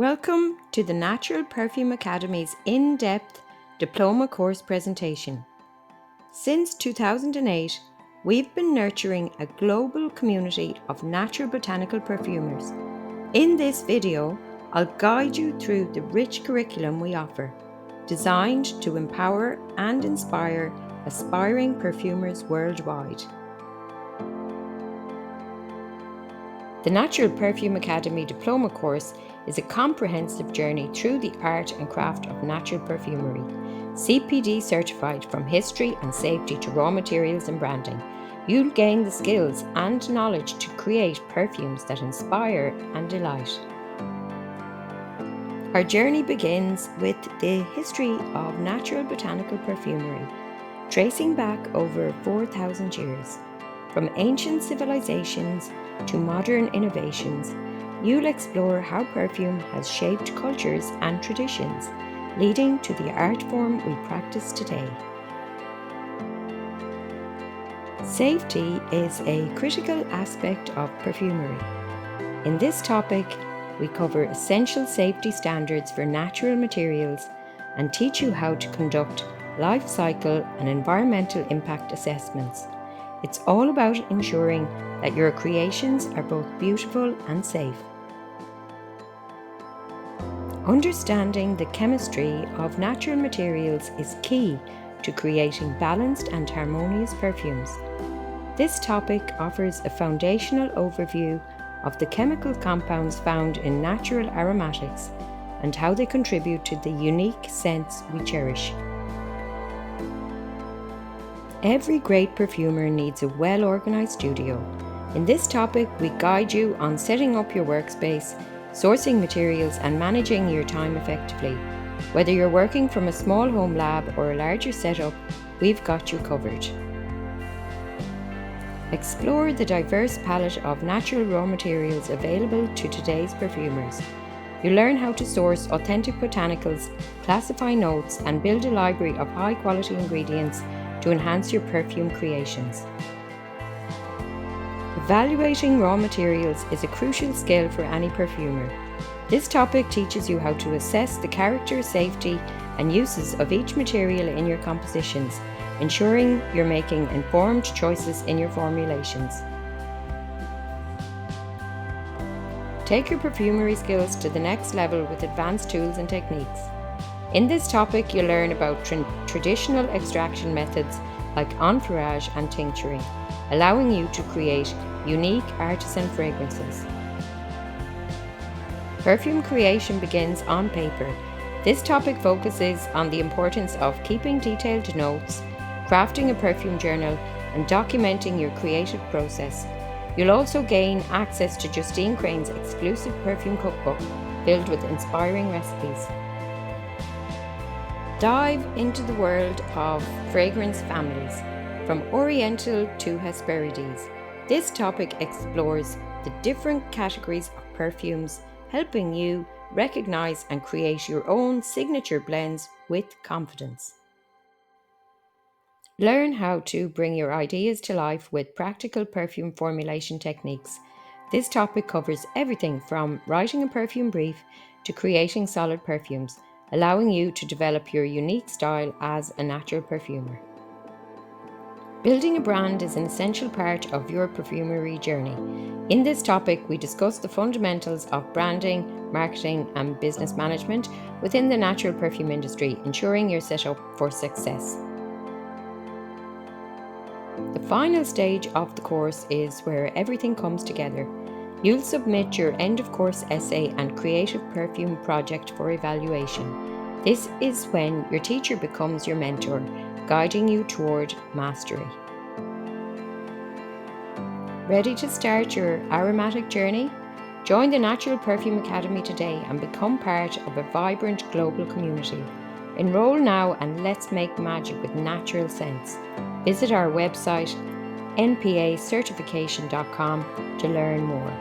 Welcome to the Natural Perfume Academy's in-depth Diploma course presentation. Since 2008, we've been nurturing a global community of natural botanical perfumers. In this video, I'll guide you through the rich curriculum we offer, designed to empower and inspire aspiring perfumers worldwide. The Natural Perfume Academy Diploma course is a comprehensive journey through the art and craft of natural perfumery, CPD certified from history and safety to raw materials and branding. You'll gain the skills and knowledge to create perfumes that inspire and delight. Our journey begins with the history of natural botanical perfumery, tracing back over 4,000 years. From ancient civilizations to modern innovations, you'll explore how perfume has shaped cultures and traditions, leading to the art form we practice today. Safety is a critical aspect of perfumery. In this topic, we cover essential safety standards for natural materials and teach you how to conduct life cycle and environmental impact assessments. It's all about ensuring that your creations are both beautiful and safe. Understanding the chemistry of natural materials is key to creating balanced and harmonious perfumes. This topic offers a foundational overview of the chemical compounds found in natural aromatics and how they contribute to the unique scents we cherish. Every great perfumer needs a well-organized studio. In this topic, we guide you on setting up your workspace, sourcing materials, and managing your time effectively. Whether you're working from a small home lab or a larger setup, we've got you covered. Explore the diverse palette of natural raw materials available to today's perfumers. You learn how to source authentic botanicals, classify notes, and build a library of high-quality ingredients to enhance your perfume creations. Evaluating raw materials is a crucial skill for any perfumer. This topic teaches you how to assess the character, safety, and uses of each material in your compositions, ensuring you're making informed choices in your formulations. Take your perfumery skills to the next level with advanced tools and techniques. In this topic, you'll learn about traditional extraction methods like enfleurage and tincturing, allowing you to create unique artisan fragrances. Perfume creation begins on paper. This topic focuses on the importance of keeping detailed notes, crafting a perfume journal, and documenting your creative process. You'll also gain access to Justine Crane's exclusive perfume cookbook filled with inspiring recipes. Dive into the world of fragrance families, from Oriental to Hesperides. This topic explores the different categories of perfumes, helping you recognize and create your own signature blends with confidence. Learn how to bring your ideas to life with practical perfume formulation techniques. This topic covers everything from writing a perfume brief to creating solid perfumes, allowing you to develop your unique style as a natural perfumer. Building a brand is an essential part of your perfumery journey. In this topic, we discuss the fundamentals of branding, marketing, and business management within the natural perfume industry, ensuring you're set up for success. The final stage of the course is where everything comes together. You'll submit your end-of-course essay and creative perfume project for evaluation. This is when your teacher becomes your mentor, guiding you toward mastery. Ready to start your aromatic journey? Join the Natural Perfume Academy today and become part of a vibrant global community. Enroll now and let's make magic with natural scents. Visit our website npacertification.com to learn more.